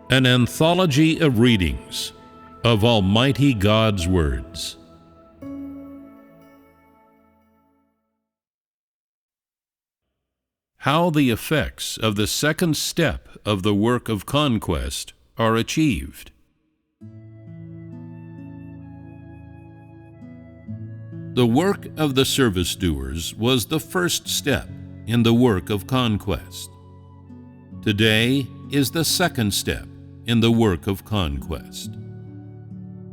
An anthology of readings of Almighty God's words. How the effects of the second step of the work of conquest are achieved. The work of the service doers was the first step in the work of conquest. Today is the second step in the work of conquest.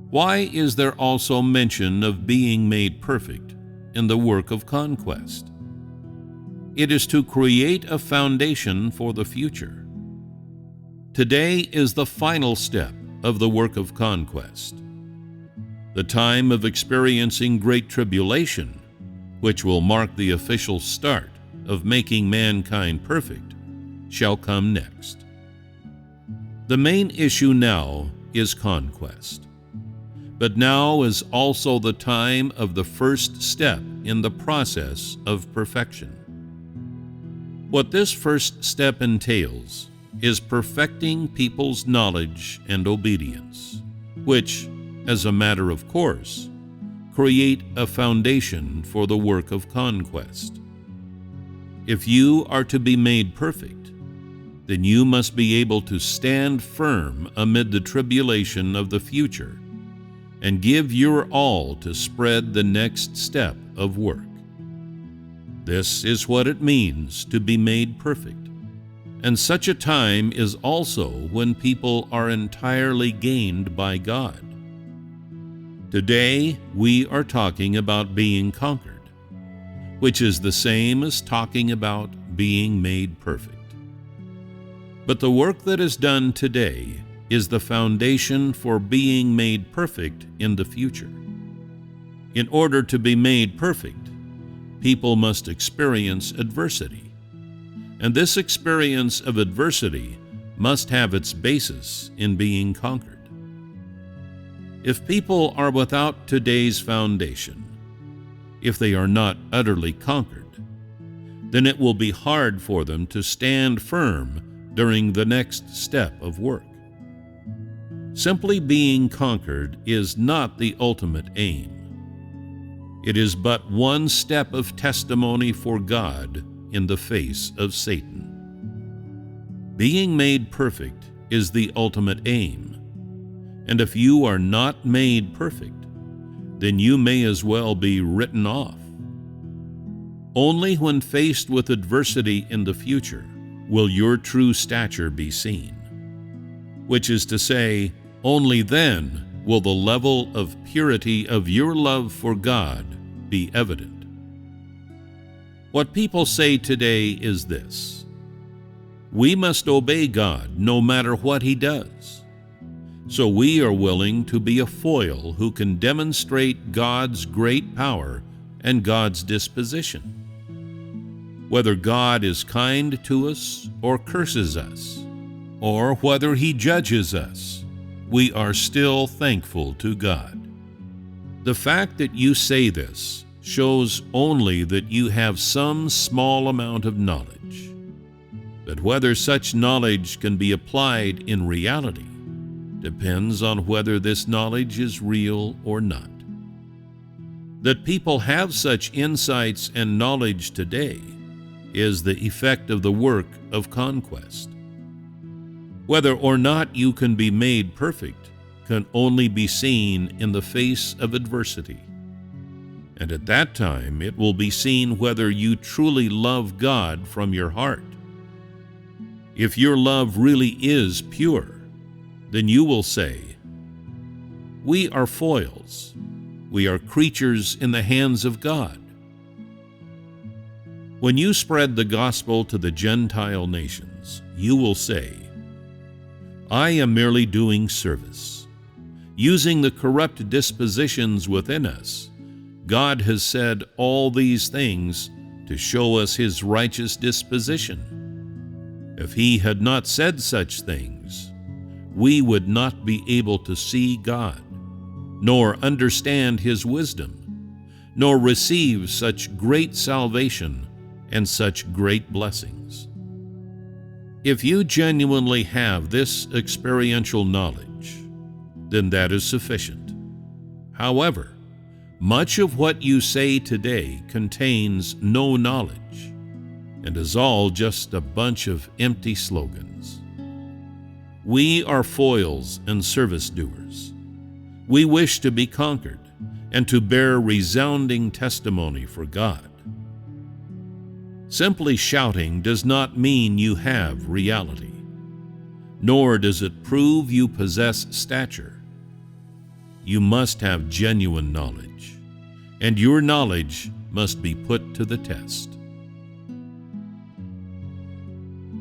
Why is there also mention of being made perfect in the work of conquest? It is to create a foundation for the future. Today is the final step of the work of conquest. The time of experiencing great tribulation, which will mark the official start of making mankind perfect, shall come next. The main issue now is conquest. But now is also the time of the first step in the process of perfection. What this first step entails is perfecting people's knowledge and obedience, which, as a matter of course, create a foundation for the work of conquest. If you are to be made perfect, then you must be able to stand firm amid the tribulation of the future and give your all to spread the next step of work. This is what it means to be made perfect, and such a time is also when people are entirely gained by God. Today, we are talking about being conquered, which is the same as talking about being made perfect. But the work that is done today is the foundation for being made perfect in the future. In order to be made perfect, people must experience adversity, and this experience of adversity must have its basis in being conquered. If people are without today's foundation, if they are not utterly conquered, then it will be hard for them to stand firm during the next step of work. Simply being conquered is not the ultimate aim. It is but one step of testimony for God in the face of Satan. Being made perfect is the ultimate aim, and if you are not made perfect, then you may as well be written off. Only when faced with adversity in the future will your true stature be seen, which is to say, only then will the level of purity of your love for God be evident. What people say today is this: we must obey God no matter what He does. So we are willing to be a foil who can demonstrate God's great power and God's disposition. Whether God is kind to us or curses us, or whether He judges us, we are still thankful to God. The fact that you say this shows only that you have some small amount of knowledge. But whether such knowledge can be applied in reality depends on whether this knowledge is real or not. That people have such insights and knowledge today is the effect of the work of conquest. Whether or not you can be made perfect can only be seen in the face of adversity. And at that time it will be seen whether you truly love God from your heart. If your love really is pure, then you will say, "We are foils. We are creatures in the hands of God." When you spread the gospel to the Gentile nations, you will say, "I am merely doing service. Using the corrupt dispositions within us, God has said all these things to show us His righteous disposition. If He had not said such things, we would not be able to see God, nor understand His wisdom, nor receive such great salvation and such great blessings." If you genuinely have this experiential knowledge, then that is sufficient. However, much of what you say today contains no knowledge and is all just a bunch of empty slogans. We are foils and service doers. We wish to be conquered and to bear resounding testimony for God. Simply shouting does not mean you have reality, nor does it prove you possess stature. You must have genuine knowledge, and your knowledge must be put to the test.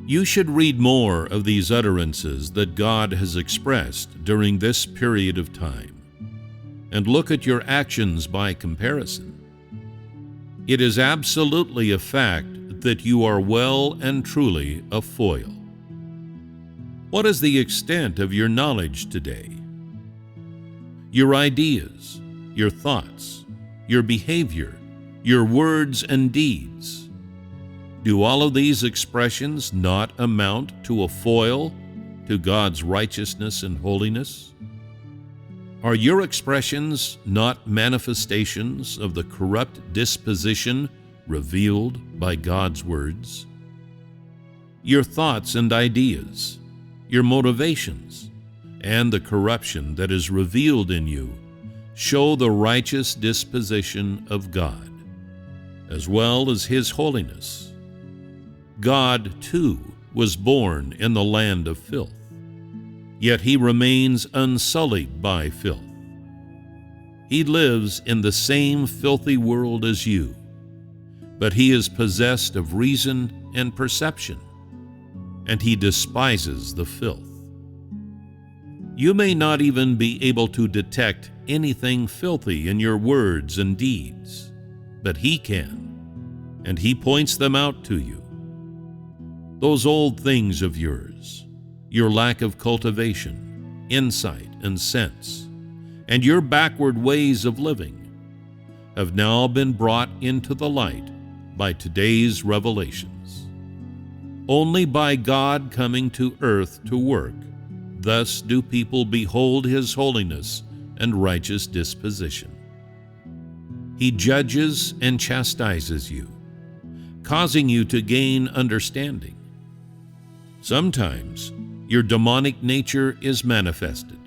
You should read more of these utterances that God has expressed during this period of time, and look at your actions by comparison. It is absolutely a fact that you are well and truly a foil. What is the extent of your knowledge today? Your ideas, your thoughts, your behavior, your words and deeds. Do all of these expressions not amount to a foil to God's righteousness and holiness? Are your expressions not manifestations of the corrupt disposition revealed by God's words? Your thoughts and ideas, your motivations, and the corruption that is revealed in you show the righteous disposition of God, as well as His holiness. God, too, was born in the land of filth, yet He remains unsullied by filth. He lives in the same filthy world as you, but He is possessed of reason and perception, and He despises the filth. You may not even be able to detect anything filthy in your words and deeds, but He can, and He points them out to you. Those old things of yours, your lack of cultivation, insight, and sense, and your backward ways of living, have now been brought into the light by today's revelations. Only by God coming to earth to work, thus do people behold His holiness and righteous disposition. He judges and chastises you, causing you to gain understanding. Sometimes your demonic nature is manifested,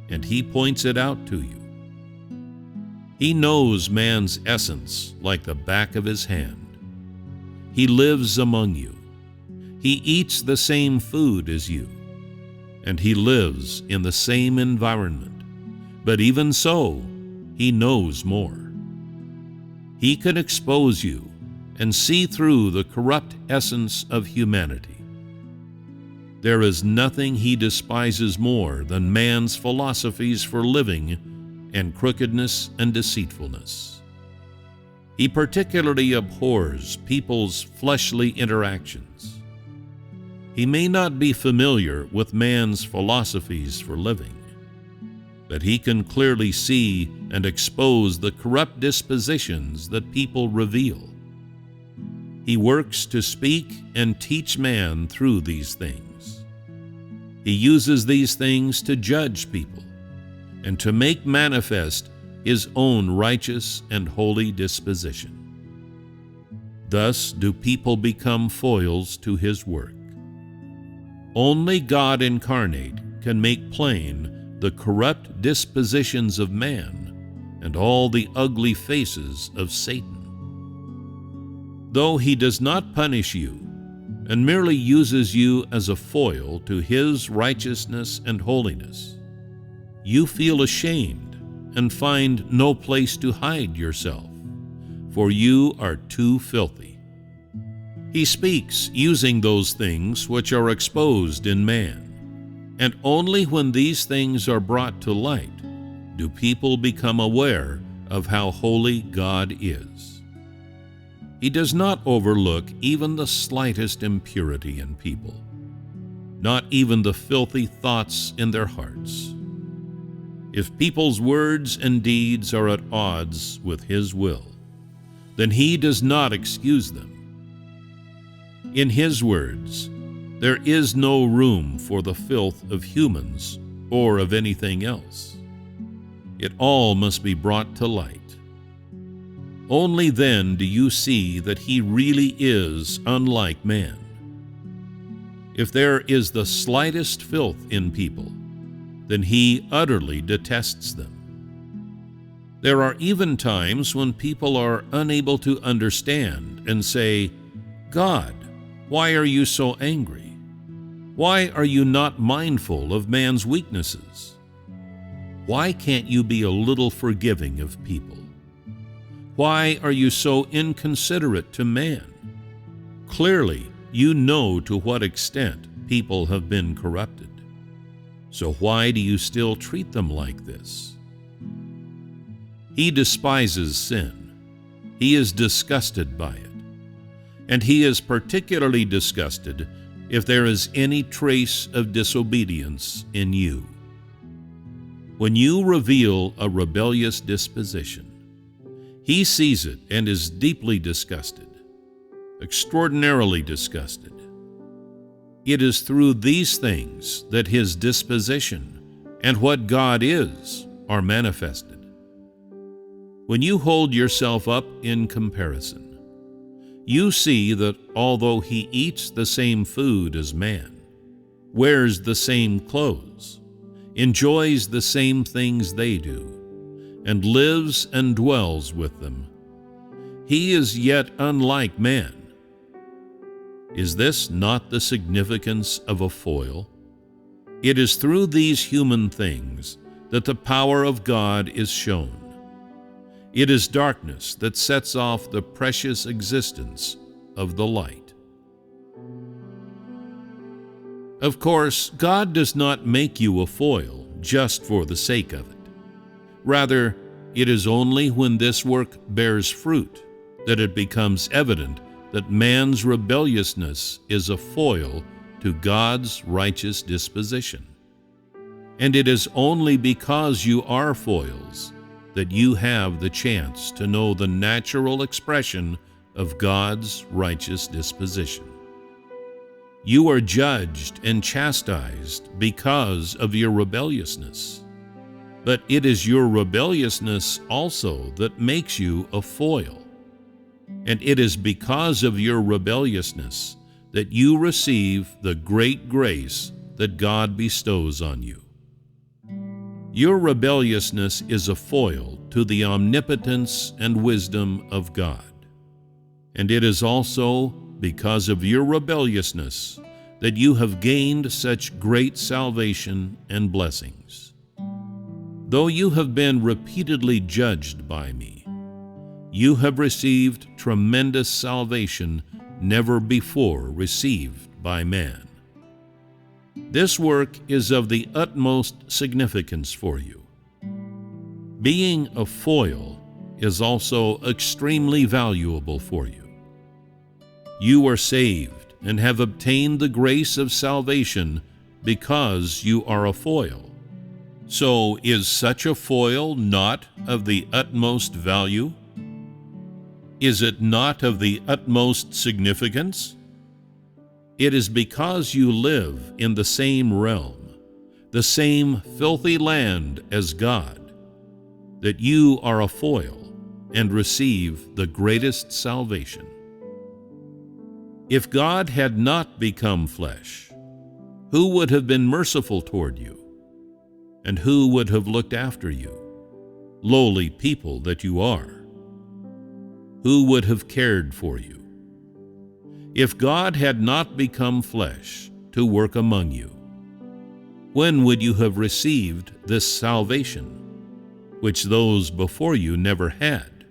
and He points it out to you. He knows man's essence like the back of His hand. He lives among you. He eats the same food as you, and He lives in the same environment. But even so, He knows more. He can expose you and see through the corrupt essence of humanity. There is nothing He despises more than man's philosophies for living and crookedness and deceitfulness. He particularly abhors people's fleshly interactions. He may not be familiar with man's philosophies for living, but he can clearly see and expose the corrupt dispositions that people reveal. He works to speak and teach man through these things. He uses these things to judge people and to make manifest His own righteous and holy disposition. Thus do people become foils to His work. Only God incarnate can make plain the corrupt dispositions of man and all the ugly faces of Satan. Though He does not punish you and merely uses you as a foil to His righteousness and holiness, you feel ashamed and find no place to hide yourself, for you are too filthy. He speaks using those things which are exposed in man, and only when these things are brought to light do people become aware of how holy God is. He does not overlook even the slightest impurity in people, not even the filthy thoughts in their hearts. If people's words and deeds are at odds with His will, then He does not excuse them. In His words, There is no room for the filth of humans or of anything else. It all must be brought to light. Only then do you see that he really is unlike man. If there is the slightest filth in people, then he utterly detests them. There are even times when people are unable to understand and say, "God, why are you so angry? Why are you not mindful of man's weaknesses? Why can't you be a little forgiving of people? Why are you so inconsiderate to man?" Clearly, you know to what extent people have been corrupted. So why do you still treat them like this? He despises sin. He is disgusted by it. And he is particularly disgusted if there is any trace of disobedience in you. When you reveal a rebellious disposition, he sees it and is deeply disgusted, extraordinarily disgusted. It is through these things that his disposition and what God is are manifested. When you hold yourself up in comparison, you see that although he eats the same food as man, wears the same clothes, enjoys the same things they do, and lives and dwells with them, he is yet unlike man. Is this not the significance of a foil? It is through these human things that the power of God is shown. It is darkness that sets off the precious existence of the light. Of course, God does not make you a foil just for the sake of it. Rather, it is only when this work bears fruit that it becomes evident that man's rebelliousness is a foil to God's righteous disposition. And it is only because you are foils that you have the chance to know the natural expression of God's righteous disposition. You are judged and chastised because of your rebelliousness. But it is your rebelliousness also that makes you a foil. And it is because of your rebelliousness that you receive the great grace that God bestows on you. Your rebelliousness is a foil to the omnipotence and wisdom of God. And it is also because of your rebelliousness that you have gained such great salvation and blessings. Though you have been repeatedly judged by me, you have received tremendous salvation never before received by man. This work is of the utmost significance for you. Being a foil is also extremely valuable for you. You are saved and have obtained the grace of salvation because you are a foil. So is such a foil not of the utmost value? Is it not of the utmost significance? It is because you live in the same realm, the same filthy land as God, that you are a foil and receive the greatest salvation. If God had not become flesh, who would have been merciful toward you? And who would have looked after you, lowly people that you are? Who would have cared for you? If God had not become flesh to work among you, when would you have received this salvation, which those before you never had?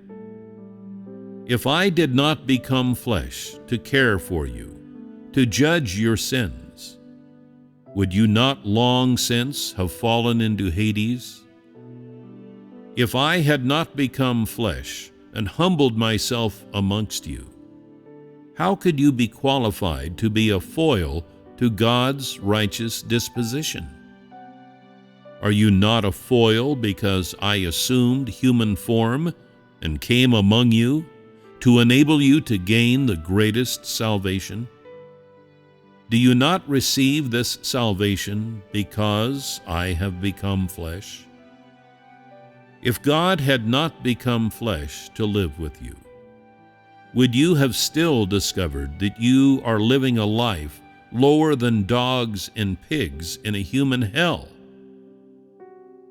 If I did not become flesh to care for you, to judge your sins, would you not long since have fallen into Hades? If I had not become flesh and humbled myself amongst you, how could you be qualified to be a foil to God's righteous disposition? Are you not a foil because I assumed human form and came among you to enable you to gain the greatest salvation? Do you not receive this salvation because I have become flesh? If God had not become flesh to live with you, would you have still discovered that you are living a life lower than dogs and pigs in a human hell?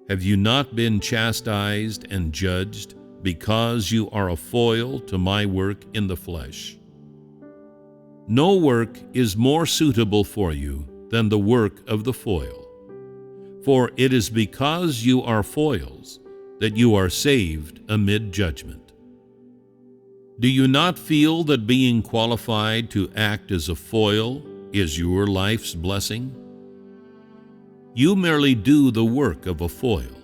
Have you not been chastised and judged because you are a foil to my work in the flesh? No work is more suitable for you than the work of the foil, for it is because you are foils that you are saved amid judgment. Do you not feel that being qualified to act as a foil is your life's blessing? You merely do the work of a foil,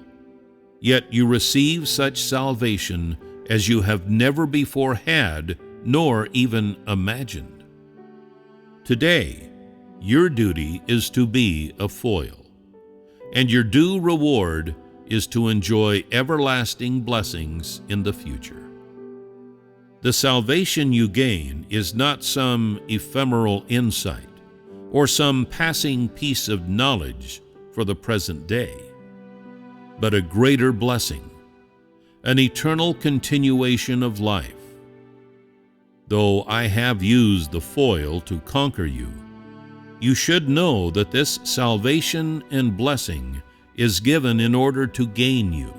yet you receive such salvation as you have never before had nor even imagined. Today, your duty is to be a foil, and your due reward is to enjoy everlasting blessings in the future. The salvation you gain is not some ephemeral insight or some passing piece of knowledge for the present day, but a greater blessing, an eternal continuation of life. Though I have used the foil to conquer you, you should know that this salvation and blessing is given in order to gain you.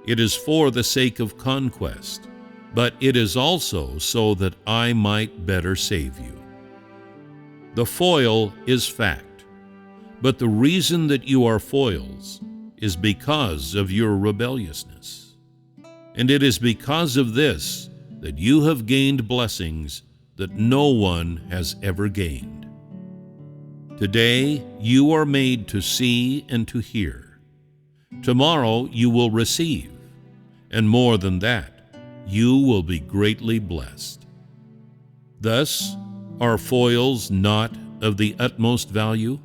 It is for the sake of conquest, but it is also so that I might better save you. The foil is fact, but the reason that you are foils is because of your rebelliousness. And it is because of this that you have gained blessings that no one has ever gained. Today you are made to see and to hear. Tomorrow you will receive, and more than that, you will be greatly blessed. Thus, are foils not of the utmost value?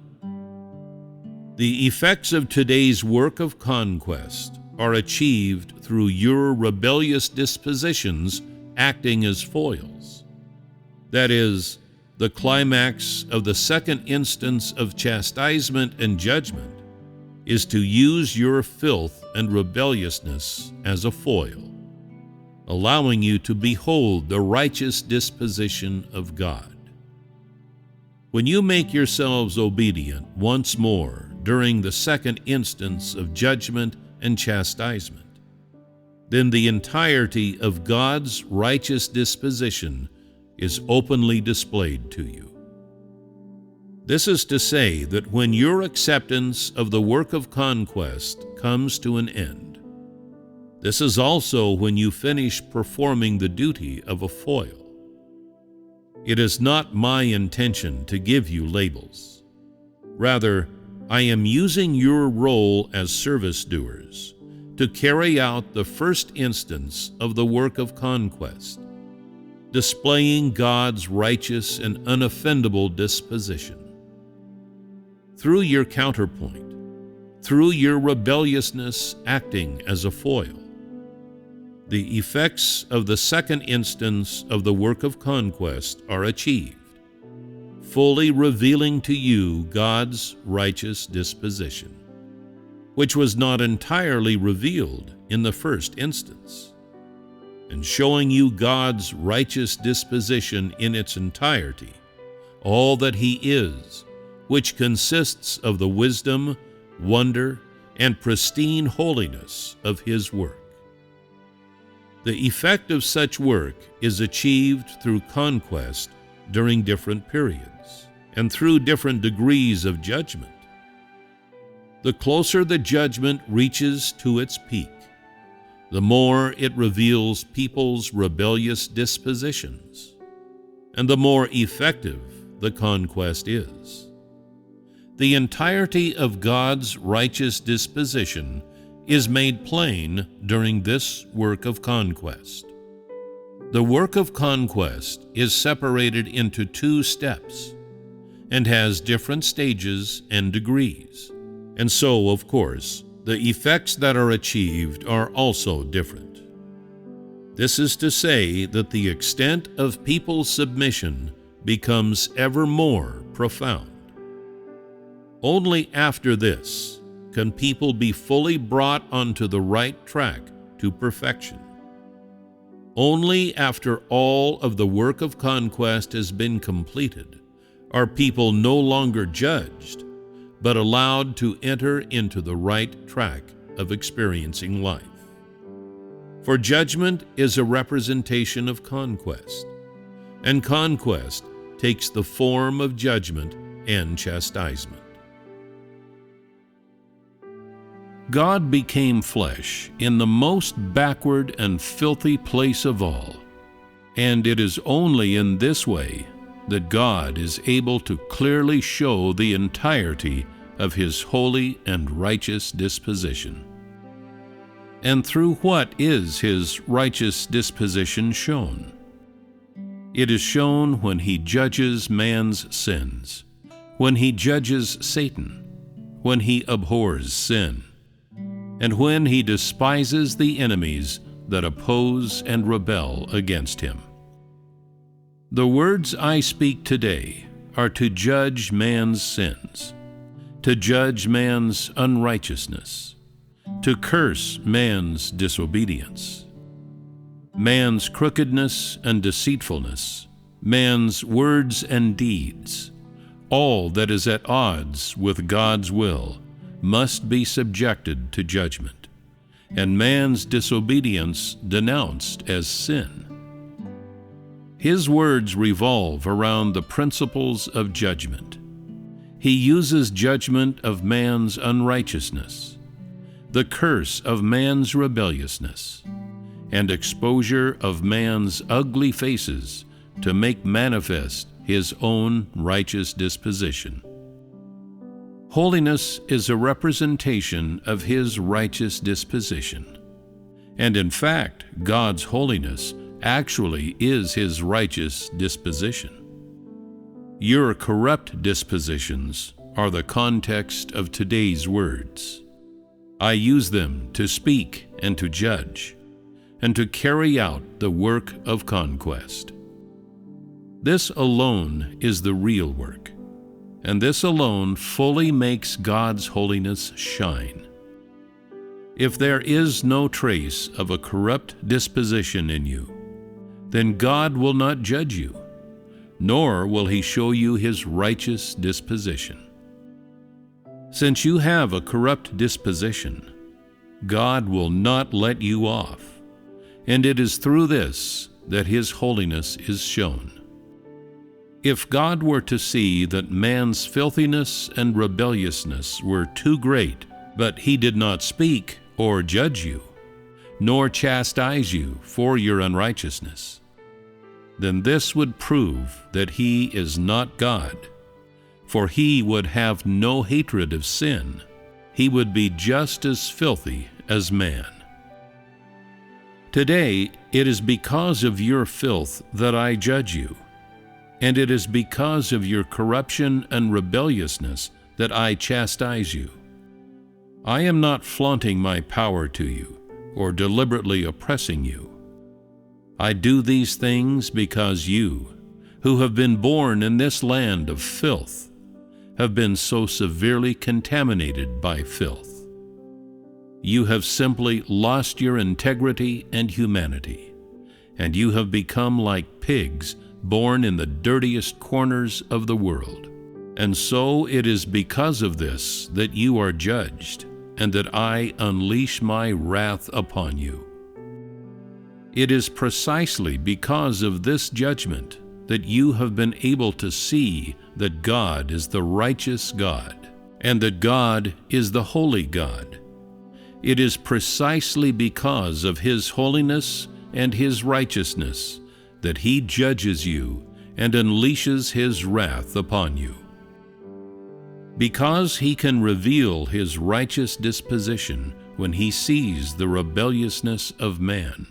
The effects of today's work of conquest are achieved through your rebellious dispositions acting as foils. That is, the climax of the second instance of chastisement and judgment is to use your filth and rebelliousness as a foil, allowing you to behold the righteous disposition of God. When you make yourselves obedient once more during the second instance of judgment and chastisement, then the entirety of God's righteous disposition is openly displayed to you. This is to say that when your acceptance of the work of conquest comes to an end, this is also when you finish performing the duty of a foil. It is not my intention to give you labels. Rather, I am using your role as service doers to carry out the first instance of the work of conquest, displaying God's righteous and unoffendable disposition. Through your counterpoint, through your rebelliousness acting as a foil, the effects of the second instance of the work of conquest are achieved, fully revealing to you God's righteous disposition, which was not entirely revealed in the first instance, and showing you God's righteous disposition in its entirety, all that He is, which consists of the wisdom, wonder, and pristine holiness of His work. The effect of such work is achieved through conquest during different periods and through different degrees of judgment. The closer the judgment reaches to its peak, the more it reveals people's rebellious dispositions, and the more effective the conquest is. The entirety of God's righteous disposition is made plain during this work of conquest. The work of conquest is separated into 2 steps and has different stages and degrees. And so, of course, the effects that are achieved are also different. This is to say that the extent of people's submission becomes ever more profound. Only after this can people be fully brought onto the right track to perfection. Only after all of the work of conquest has been completed are people no longer judged, but allowed to enter into the right track of experiencing life. For judgment is a representation of conquest, and conquest takes the form of judgment and chastisement. God became flesh in the most backward and filthy place of all, and it is only in this way that God is able to clearly show the entirety of His holy and righteous disposition. And through what is His righteous disposition shown? It is shown when He judges man's sins, when He judges Satan, when He abhors sin, and when He despises the enemies that oppose and rebel against Him. The words I speak today are to judge man's sins, to judge man's unrighteousness, to curse man's disobedience, man's crookedness and deceitfulness, man's words and deeds, all that is at odds with God's will must be subjected to judgment, and man's disobedience denounced as sin. His words revolve around the principles of judgment. He uses judgment of man's unrighteousness, the curse of man's rebelliousness, and exposure of man's ugly faces to make manifest His own righteous disposition. Holiness is a representation of His righteous disposition, and in fact, God's holiness actually is His righteous disposition. Your corrupt dispositions are the context of today's words. I use them to speak and to judge, and to carry out the work of conquest. This alone is the real work, and this alone fully makes God's holiness shine. If there is no trace of a corrupt disposition in you, then God will not judge you, nor will He show you His righteous disposition. Since you have a corrupt disposition, God will not let you off, and it is through this that His holiness is shown. If God were to see that man's filthiness and rebelliousness were too great, but He did not speak or judge you, nor chastise you for your unrighteousness, then this would prove that He is not God, for He would have no hatred of sin. He would be just as filthy as man. Today, it is because of your filth that I judge you, and it is because of your corruption and rebelliousness that I chastise you. I am not flaunting my power to you or deliberately oppressing you. I do these things because you, who have been born in this land of filth, have been so severely contaminated by filth. You have simply lost your integrity and humanity, and you have become like pigs born in the dirtiest corners of the world. And so it is because of this that you are judged, and that I unleash my wrath upon you. It is precisely because of this judgment that you have been able to see that God is the righteous God, and that God is the holy God. It is precisely because of His holiness and His righteousness that He judges you and unleashes His wrath upon you. Because He can reveal His righteous disposition when He sees the rebelliousness of man,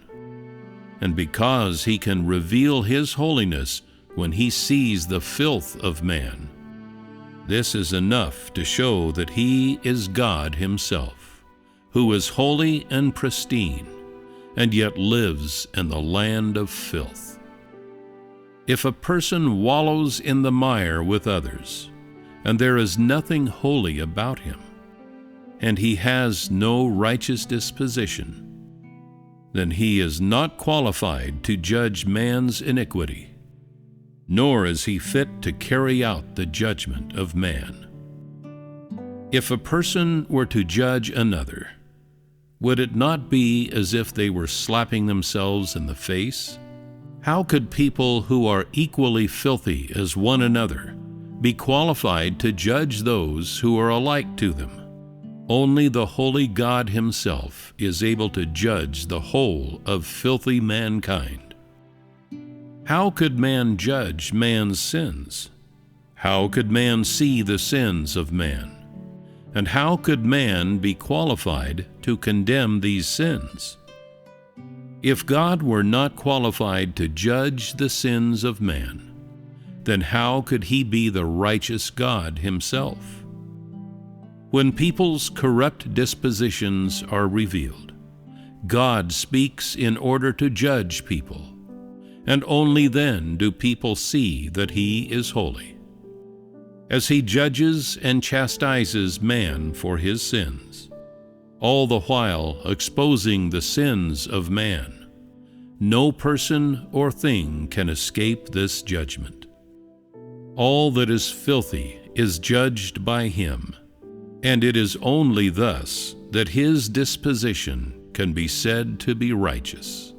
and because He can reveal His holiness when He sees the filth of man, this is enough to show that He is God Himself, who is holy and pristine, and yet lives in the land of filth. If a person wallows in the mire with others, and there is nothing holy about him, and he has no righteous disposition, then he is not qualified to judge man's iniquity, nor is he fit to carry out the judgment of man. If a person were to judge another, would it not be as if they were slapping themselves in the face? How could people who are equally filthy as one another be qualified to judge those who are alike to them? Only the holy God himself is able to judge the whole of filthy mankind. How could man judge man's sins? How could man see the sins of man? And how could man be qualified to condemn these sins? If God were not qualified to judge the sins of man, then how could he be the righteous God himself? When people's corrupt dispositions are revealed, God speaks in order to judge people, and only then do people see that he is holy. As he judges and chastises man for his sins, all the while exposing the sins of man, no person or thing can escape this judgment. All that is filthy is judged by him, and it is only thus that his disposition can be said to be righteous.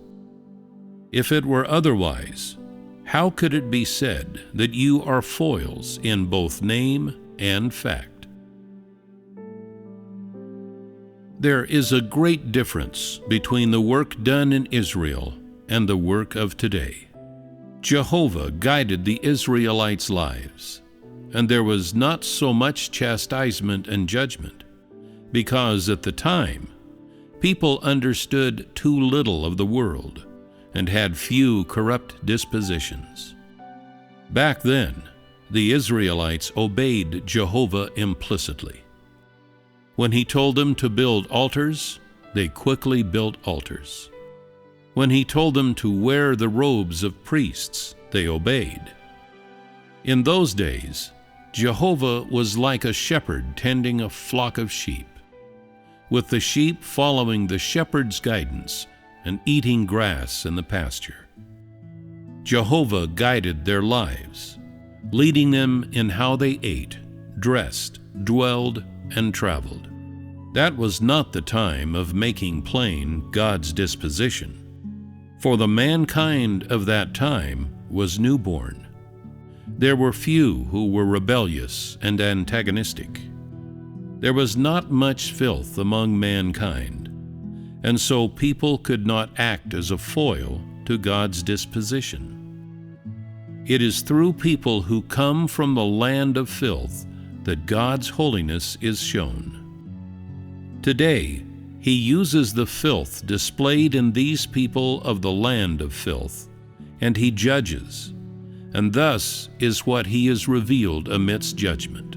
If it were otherwise, how could it be said that you are foils in both name and fact? There is a great difference between the work done in Israel and the work of today. Jehovah guided the Israelites' lives, and there was not so much chastisement and judgment, because at the time, people understood too little of the world and had few corrupt dispositions. Back then, the Israelites obeyed Jehovah implicitly. When he told them to build altars, they quickly built altars. When he told them to wear the robes of priests, they obeyed. In those days, Jehovah was like a shepherd tending a flock of sheep, with the sheep following the shepherd's guidance and eating grass in the pasture. Jehovah guided their lives, leading them in how they ate, dressed, dwelled, and traveled. That was not the time of making plain God's disposition, for the mankind of that time was newborn. There were few who were rebellious and antagonistic. There was not much filth among mankind, and so people could not act as a foil to God's disposition. It is through people who come from the land of filth that God's holiness is shown. Today, he uses the filth displayed in these people of the land of filth, and he judges, and thus is what he is revealed amidst judgment.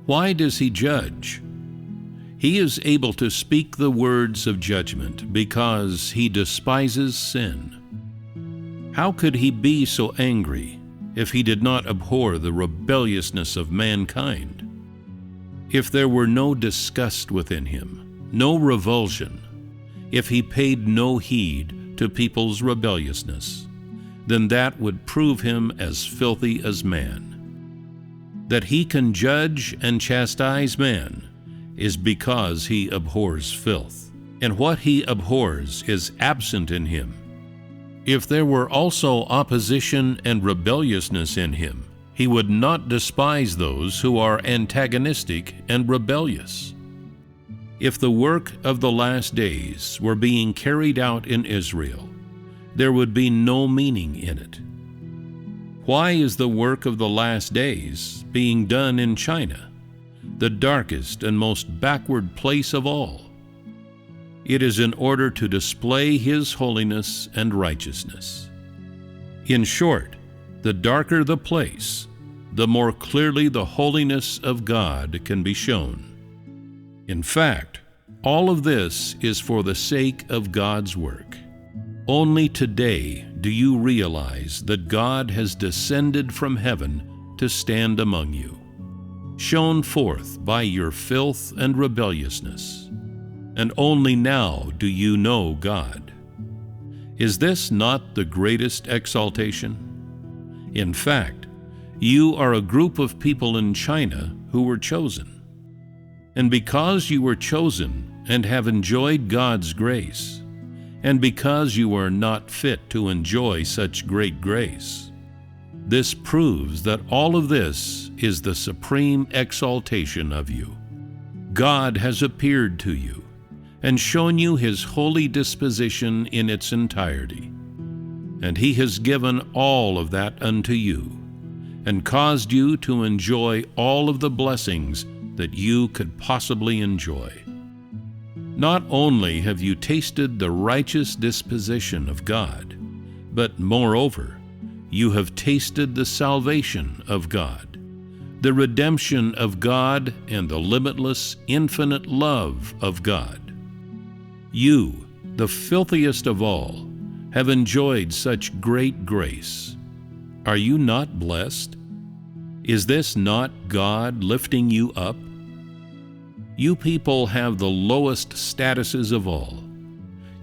Why does he judge? He is able to speak the words of judgment because he despises sin. How could he be so angry if he did not abhor the rebelliousness of mankind? If there were no disgust within him, no revulsion, if he paid no heed to people's rebelliousness, then that would prove him as filthy as man. That he can judge and chastise man is because he abhors filth, and what he abhors is absent in him. If there were also opposition and rebelliousness in him, he would not despise those who are antagonistic and rebellious. If the work of the last days were being carried out in Israel, there would be no meaning in it. Why is the work of the last days being done in China, the darkest and most backward place of all? It is in order to display his holiness and righteousness. In short, the darker the place, the more clearly the holiness of God can be shown. In fact, all of this is for the sake of God's work. Only today do you realize that God has descended from heaven to stand among you, shown forth by your filth and rebelliousness, and only now do you know God. Is this not the greatest exaltation? In fact, you are a group of people in China who were chosen. And because you were chosen and have enjoyed God's grace, and because you are not fit to enjoy such great grace, this proves that all of this is the supreme exaltation of you. God has appeared to you and shown you His holy disposition in its entirety, and He has given all of that unto you, and caused you to enjoy all of the blessings that you could possibly enjoy. Not only have you tasted the righteous disposition of God, but moreover, you have tasted the salvation of God, the redemption of God, and the limitless, infinite love of God. You, the filthiest of all, have enjoyed such great grace. Are you not blessed? Is this not God lifting you up? You people have the lowest statuses of all.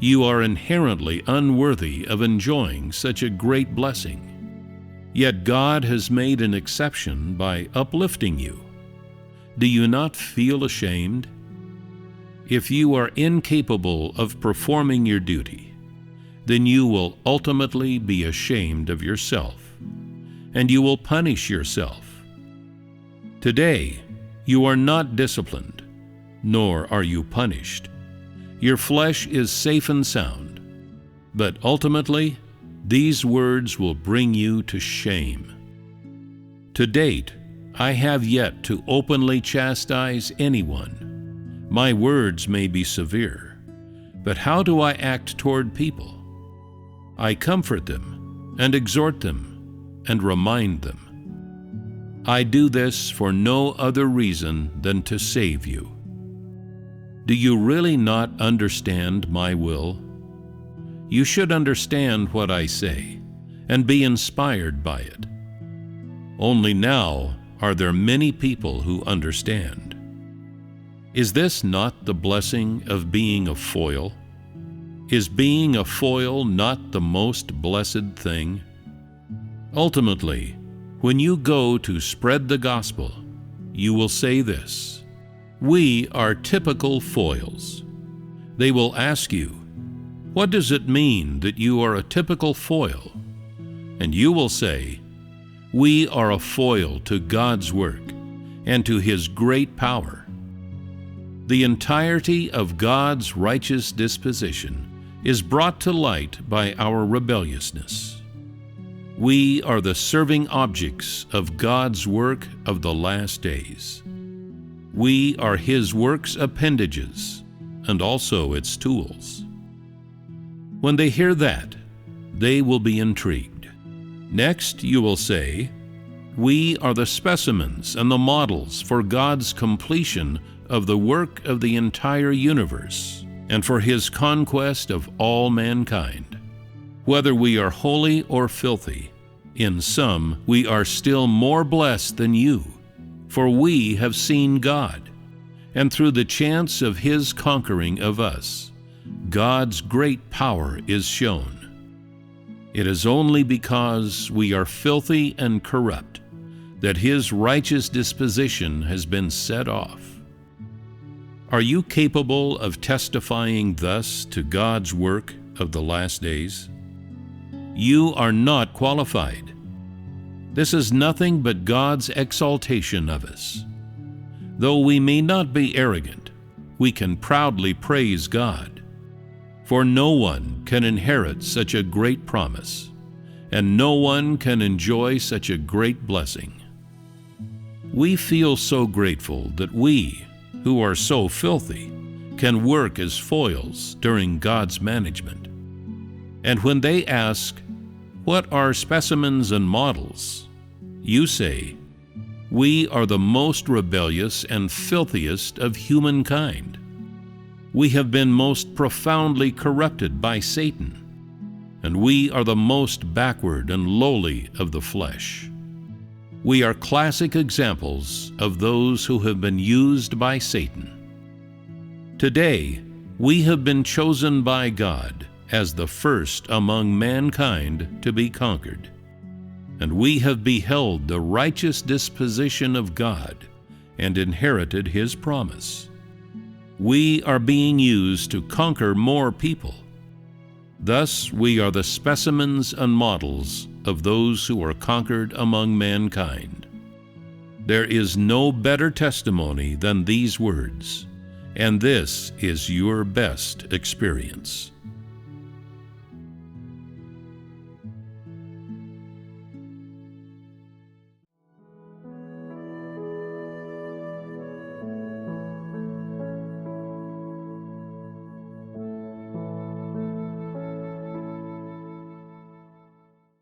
You are inherently unworthy of enjoying such a great blessing. Yet God has made an exception by uplifting you. Do you not feel ashamed? If you are incapable of performing your duty, then you will ultimately be ashamed of yourself, and you will punish yourself. Today, you are not disciplined, nor are you punished. Your flesh is safe and sound, but ultimately, these words will bring you to shame. To date, I have yet to openly chastise anyone. My words may be severe, but how do I act toward people? I comfort them and exhort them and remind them. I do this for no other reason than to save you. Do you really not understand my will? You should understand what I say and be inspired by it. Only now are there many people who understand. Is this not the blessing of being a foil? Is being a foil not the most blessed thing? Ultimately, when you go to spread the gospel, you will say this: we are typical foils. They will ask you, what does it mean that you are a typical foil? And you will say, we are a foil to God's work and to His great power. The entirety of God's righteous disposition is brought to light by our rebelliousness. We are the serving objects of God's work of the last days. We are His work's appendages and also its tools. When they hear that, they will be intrigued. Next, you will say, we are the specimens and the models for God's completion of the work of the entire universe and for His conquest of all mankind. Whether we are holy or filthy, in some we are still more blessed than you, for we have seen God, and through the chance of His conquering of us, God's great power is shown. It is only because we are filthy and corrupt that His righteous disposition has been set off. Are you capable of testifying thus to God's work of the last days? You are not qualified. This is nothing but God's exaltation of us. Though we may not be arrogant, we can proudly praise God. For no one can inherit such a great promise, and no one can enjoy such a great blessing. We feel so grateful that we, who are so filthy, can work as foils during God's management. And when they ask, what are specimens and models? You say, we are the most rebellious and filthiest of humankind. We have been most profoundly corrupted by Satan. and we are the most backward and lowly of the flesh. We are classic examples of those who have been used by Satan. Today, we have been chosen by God as the first among mankind to be conquered, and we have beheld the righteous disposition of God and inherited His promise. We are being used to conquer more people. Thus, we are the specimens and models of those who are conquered among mankind. There is no better testimony than these words, and this is your best experience.